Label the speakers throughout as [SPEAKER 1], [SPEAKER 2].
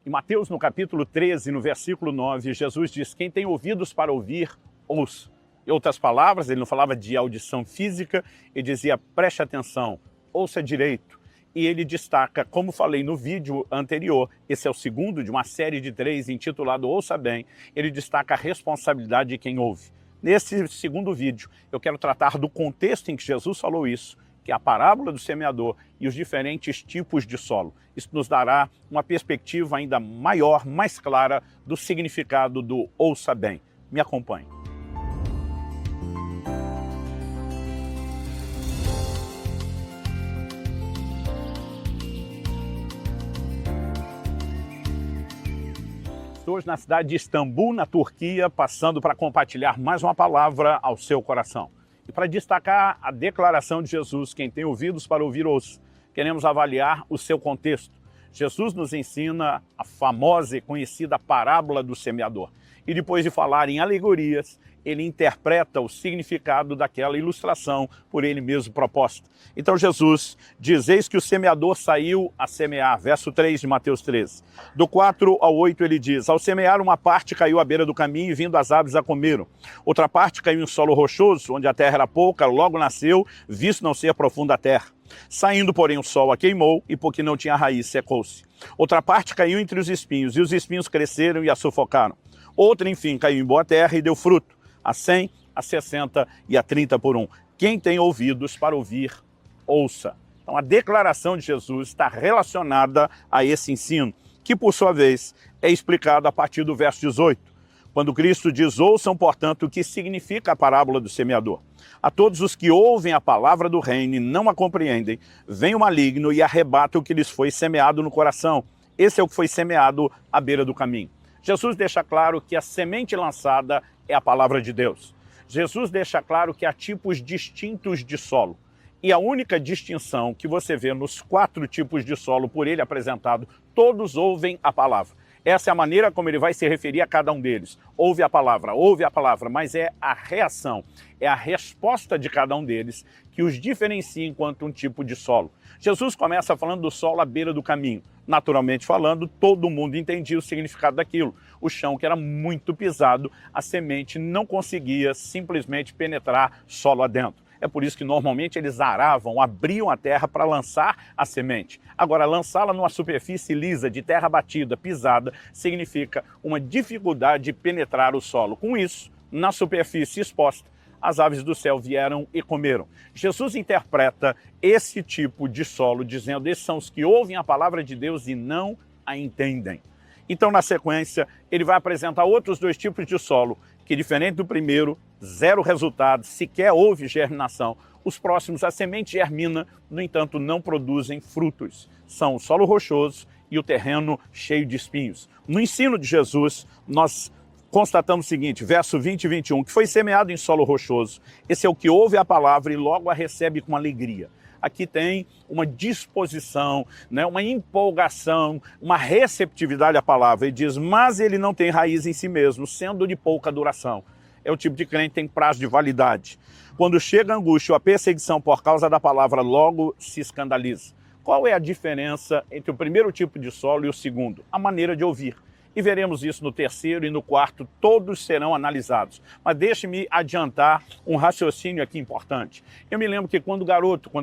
[SPEAKER 1] Em Mateus, no capítulo 13, no versículo 9, Jesus diz: quem tem ouvidos para ouvir, ouça. Em outras palavras, ele não falava de audição física, ele dizia: preste atenção, ouça direito. E ele destaca, como falei no vídeo anterior, esse é o segundo de uma série de 3 intitulado Ouça Bem, ele destaca a responsabilidade de quem ouve. Nesse segundo vídeo, eu quero tratar do contexto em que Jesus falou isso, que é a parábola do semeador e os diferentes tipos de solo. Isso nos dará uma perspectiva ainda maior, mais clara do significado do ouça bem. Me acompanhe. Estou hoje na cidade de Istambul, na Turquia, passando para compartilhar mais uma palavra ao seu coração. E para destacar a declaração de Jesus, quem tem ouvidos para ouvir, ouça, queremos avaliar o seu contexto. Jesus nos ensina a famosa e conhecida parábola do semeador. E depois de falar em alegorias, ele interpreta o significado daquela ilustração por ele mesmo proposta. Então Jesus diz: eis que o semeador saiu a semear, verso 3 de Mateus 13. Do 4 ao 8 ele diz: ao semear, uma parte caiu à beira do caminho e vindo as aves a comeram. Outra parte caiu em solo rochoso, onde a terra era pouca, logo nasceu, visto não ser profunda a terra. Saindo, porém, o sol a queimou, e porque não tinha raiz, secou-se. Outra parte caiu entre os espinhos, e os espinhos cresceram e a sufocaram. Outra, enfim, caiu em boa terra e deu fruto, a 100, a 60 e a 30 por 1. Quem tem ouvidos para ouvir, ouça. Então a declaração de Jesus está relacionada a esse ensino, que por sua vez é explicado a partir do verso 18, quando Cristo diz: ouçam, portanto, o que significa a parábola do semeador. A todos os que ouvem a palavra do reino e não a compreendem, vem o maligno e arrebata o que lhes foi semeado no coração. Esse é o que foi semeado à beira do caminho. Jesus deixa claro que a semente lançada é a palavra de Deus. Jesus deixa claro que há tipos distintos de solo. E a única distinção que você vê nos 4 tipos de solo por ele apresentado, todos ouvem a palavra. Essa é a maneira como ele vai se referir a cada um deles. Ouve a palavra, mas é a reação, é a resposta de cada um deles que os diferencia enquanto um tipo de solo. Jesus começa falando do solo à beira do caminho. Naturalmente falando, todo mundo entendia o significado daquilo. O chão que era muito pisado, a semente não conseguia simplesmente penetrar solo adentro. É por isso que normalmente eles aravam, abriam a terra para lançar a semente. Agora, lançá-la numa superfície lisa, de terra batida, pisada, significa uma dificuldade de penetrar o solo. Com isso, na superfície exposta, as aves do céu vieram e comeram. Jesus interpreta esse tipo de solo, dizendo: esses são os que ouvem a palavra de Deus e não a entendem. Então, na sequência, ele vai apresentar outros 2 tipos de solo, que, diferente do primeiro, 0 resultado, sequer houve germinação. Os próximos, a semente germina, no entanto, não produzem frutos. São o solo rochoso e o terreno cheio de espinhos. No ensino de Jesus, nós constatamos o seguinte, verso 20 e 21, que foi semeado em solo rochoso. Esse é o que ouve a palavra e logo a recebe com alegria. Aqui tem uma disposição, né, uma empolgação, uma receptividade à palavra. Ele diz: mas ele não tem raiz em si mesmo, sendo de pouca duração. É o tipo de crente que tem prazo de validade. Quando chega a angústia ou a perseguição por causa da palavra, logo se escandaliza. Qual é a diferença entre o primeiro tipo de solo e o segundo? A maneira de ouvir. E veremos isso no terceiro e no quarto, todos serão analisados. Mas deixe-me adiantar um raciocínio aqui importante. Eu me lembro que quando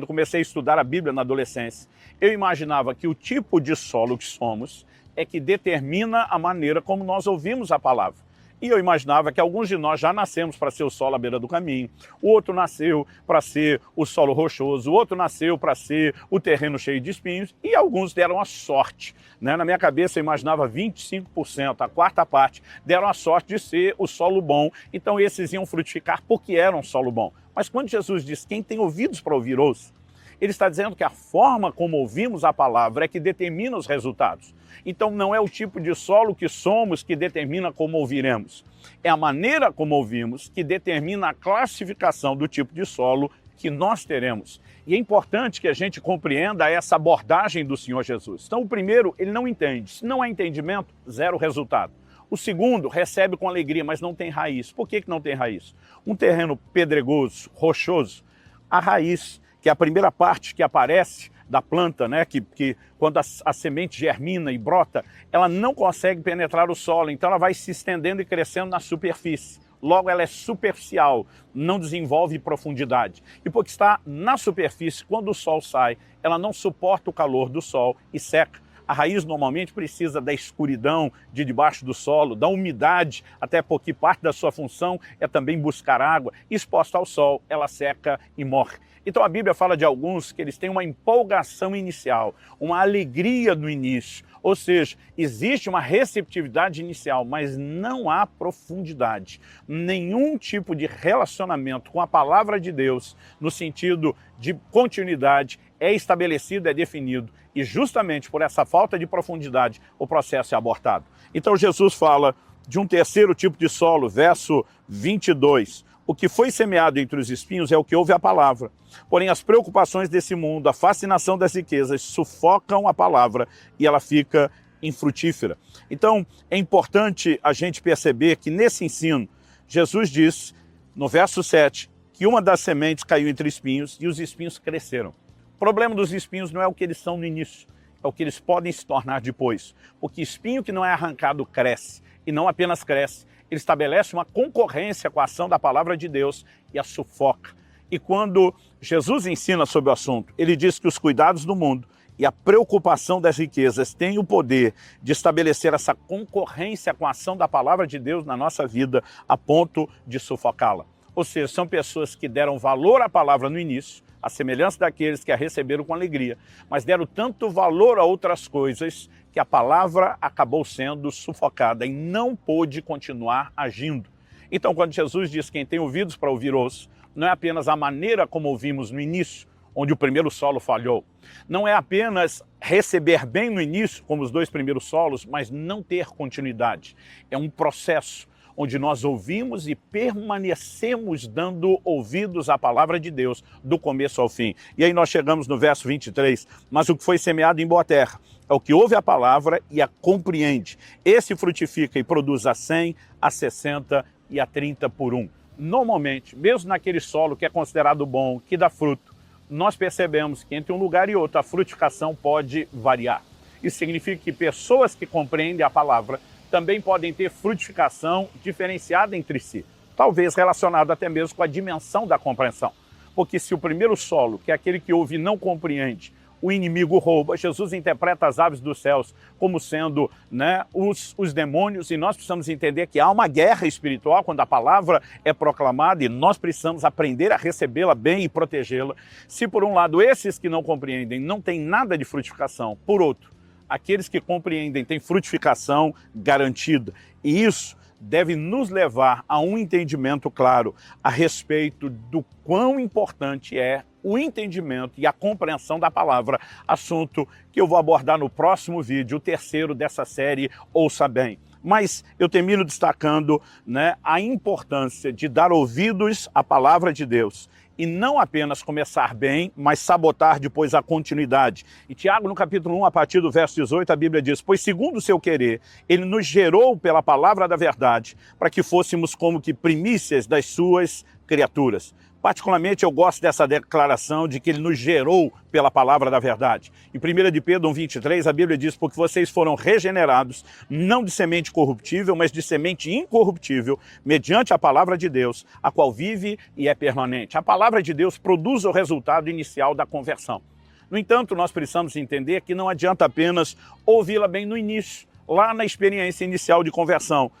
[SPEAKER 1] comecei a estudar a Bíblia na adolescência, eu imaginava que o tipo de solo que somos é que determina a maneira como nós ouvimos a palavra. E eu imaginava que alguns de nós já nascemos para ser o solo à beira do caminho, o outro nasceu para ser o solo rochoso, o outro nasceu para ser o terreno cheio de espinhos, e alguns deram a sorte, né? Na minha cabeça eu imaginava 25%, a quarta parte, deram a sorte de ser o solo bom, então esses iam frutificar porque eram solo bom. Mas quando Jesus diz: quem tem ouvidos para ouvir, ouça, ele está dizendo que a forma como ouvimos a palavra é que determina os resultados. Então não é o tipo de solo que somos que determina como ouviremos. É a maneira como ouvimos que determina a classificação do tipo de solo que nós teremos. E é importante que a gente compreenda essa abordagem do Senhor Jesus. Então o primeiro, ele não entende. Se não há entendimento, 0 resultado. O segundo recebe com alegria, mas não tem raiz. Por que não tem raiz? Um terreno pedregoso, rochoso, a raiz, que é a primeira parte que aparece, da planta, né? Que quando a semente germina e brota, ela não consegue penetrar o solo, então ela vai se estendendo e crescendo na superfície. Logo, ela é superficial, não desenvolve profundidade. E porque está na superfície, quando o sol sai, ela não suporta o calor do sol e seca. A raiz normalmente precisa da escuridão de debaixo do solo, da umidade, até porque parte da sua função é também buscar água. Exposta ao sol, ela seca e morre. Então a Bíblia fala de alguns que eles têm uma empolgação inicial, uma alegria no início. Ou seja, existe uma receptividade inicial, mas não há profundidade. Nenhum tipo de relacionamento com a palavra de Deus, no sentido de continuidade, é estabelecido, é definido. E justamente por essa falta de profundidade, o processo é abortado. Então Jesus fala de um terceiro tipo de solo, verso 22. O que foi semeado entre os espinhos é o que ouve a palavra. Porém, as preocupações desse mundo, a fascinação das riquezas, sufocam a palavra e ela fica infrutífera. Então, é importante a gente perceber que nesse ensino, Jesus diz, no verso 7, que uma das sementes caiu entre espinhos e os espinhos cresceram. O problema dos espinhos não é o que eles são no início, é o que eles podem se tornar depois. Porque espinho que não é arrancado cresce, e não apenas cresce, ele estabelece uma concorrência com a ação da palavra de Deus e a sufoca. E quando Jesus ensina sobre o assunto, ele diz que os cuidados do mundo e a preocupação das riquezas têm o poder de estabelecer essa concorrência com a ação da palavra de Deus na nossa vida a ponto de sufocá-la. Ou seja, são pessoas que deram valor à palavra no início, à semelhança daqueles que a receberam com alegria, mas deram tanto valor a outras coisas que a palavra acabou sendo sufocada e não pôde continuar agindo. Então, quando Jesus diz quem tem ouvidos para ouvir, ouça, não é apenas a maneira como ouvimos no início, onde o primeiro solo falhou. Não é apenas receber bem no início, como os dois primeiros solos, mas não ter continuidade. É um processo onde nós ouvimos e permanecemos dando ouvidos à palavra de Deus, do começo ao fim. E aí nós chegamos no verso 23, mas o que foi semeado em boa terra é o que ouve a palavra e a compreende. Esse frutifica e produz a 100, a 60 e a 30 por 1. Normalmente, mesmo naquele solo que é considerado bom, que dá fruto, nós percebemos que entre um lugar e outro a frutificação pode variar. Isso significa que pessoas que compreendem a palavra também podem ter frutificação diferenciada entre si, talvez relacionada até mesmo com a dimensão da compreensão. Porque se o primeiro solo, que é aquele que ouve e não compreende, o inimigo rouba, Jesus interpreta as aves dos céus como sendo, né, os demônios, e nós precisamos entender que há uma guerra espiritual quando a palavra é proclamada e nós precisamos aprender a recebê-la bem e protegê-la. Se por um lado esses que não compreendem não têm nada de frutificação, por outro, aqueles que compreendem têm frutificação garantida. E isso deve nos levar a um entendimento claro a respeito do quão importante é o entendimento e a compreensão da palavra, assunto que eu vou abordar no próximo vídeo, o terceiro dessa série, Ouça Bem. Mas eu termino destacando, né, a importância de dar ouvidos à palavra de Deus e não apenas começar bem, mas sabotar depois a continuidade. E Tiago, no capítulo 1, a partir do verso 18, a Bíblia diz, pois segundo o seu querer, ele nos gerou pela palavra da verdade, para que fôssemos como que primícias das suas criaturas. Particularmente eu gosto dessa declaração de que ele nos gerou pela palavra da verdade. Em 1 de Pedro 1,23, a Bíblia diz, porque vocês foram regenerados, não de semente corruptível, mas de semente incorruptível, mediante a palavra de Deus, a qual vive e é permanente. A palavra de Deus produz o resultado inicial da conversão. No entanto, nós precisamos entender que não adianta apenas ouvi-la bem no início, lá na experiência inicial de conversão.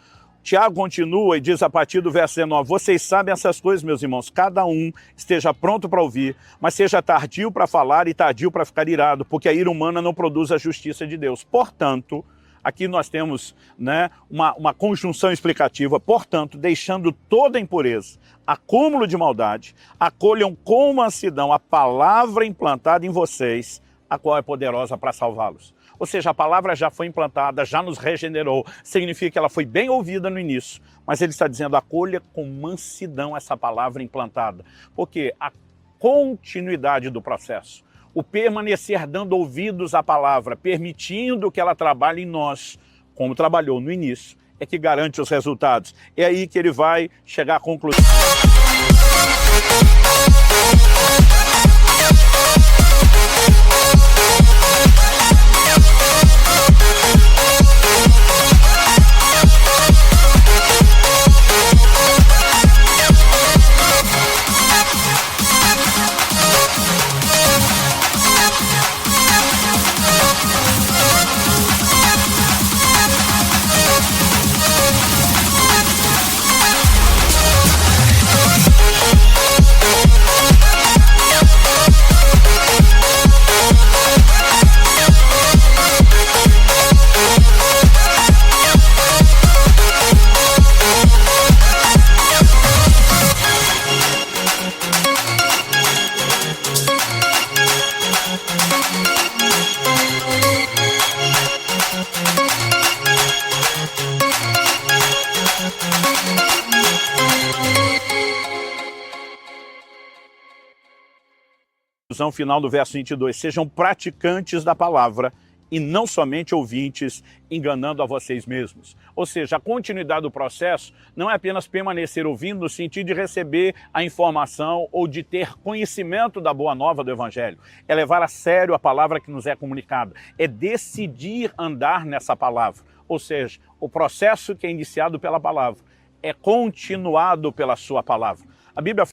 [SPEAKER 1] Tiago continua e diz a partir do verso 19, vocês sabem essas coisas, meus irmãos, cada um esteja pronto para ouvir, mas seja tardio para falar e tardio para ficar irado, porque a ira humana não produz a justiça de Deus. Portanto, aqui nós temos, né, uma conjunção explicativa, portanto, deixando toda impureza, acúmulo de maldade, acolham com mansidão a palavra implantada em vocês, a qual é poderosa para salvá-los. Ou seja, a palavra já foi implantada, já nos regenerou, significa que ela foi bem ouvida no início, mas ele está dizendo, acolha com mansidão essa palavra implantada, porque a continuidade do processo, o permanecer dando ouvidos à palavra, permitindo que ela trabalhe em nós, como trabalhou no início, é que garante os resultados. É aí que ele vai chegar à conclusão. Conclusão final do verso 22, sejam praticantes da palavra e não somente ouvintes, enganando a vocês mesmos. Ou seja, a continuidade do processo não é apenas permanecer ouvindo no sentido de receber a informação ou de ter conhecimento da boa nova do Evangelho. É levar a sério a palavra que nos é comunicada. É decidir andar nessa palavra. Ou seja, o processo que é iniciado pela palavra é continuado pela sua palavra. A Bíblia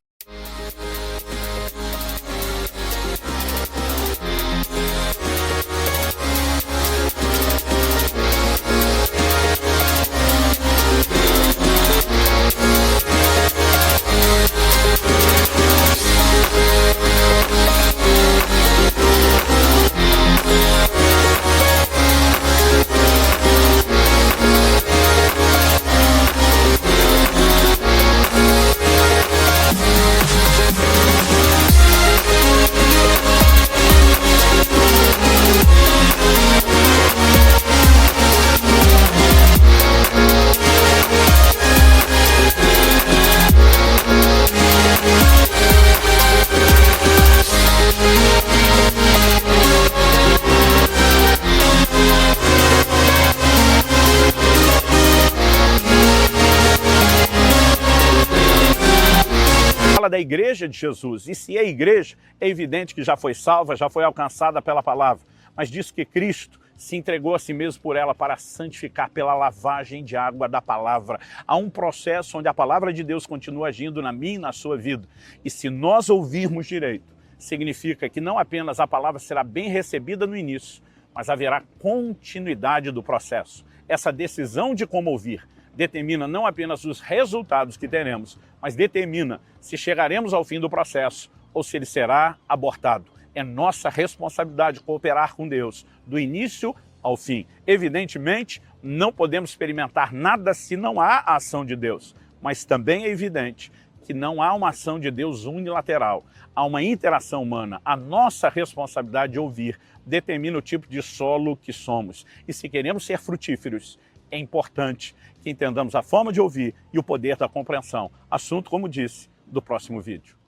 [SPEAKER 1] fala da igreja de Jesus, e se é igreja, é evidente que já foi salva, já foi alcançada pela palavra, mas diz que Cristo se entregou a si mesmo por ela para santificar pela lavagem de água da palavra. Há um processo onde a palavra de Deus continua agindo na minha e na sua vida, e se nós ouvirmos direito, significa que não apenas a palavra será bem recebida no início, mas haverá continuidade do processo. Essa decisão de como ouvir determina não apenas os resultados que teremos, mas determina se chegaremos ao fim do processo ou se ele será abortado. É nossa responsabilidade cooperar com Deus, do início ao fim. Evidentemente, não podemos experimentar nada se não há a ação de Deus, mas também é evidente que não há uma ação de Deus unilateral, há uma interação humana. A nossa responsabilidade de ouvir determina o tipo de solo que somos. E se queremos ser frutíferos, é importante que entendamos a forma de ouvir e o poder da compreensão. Assunto, como disse, do próximo vídeo.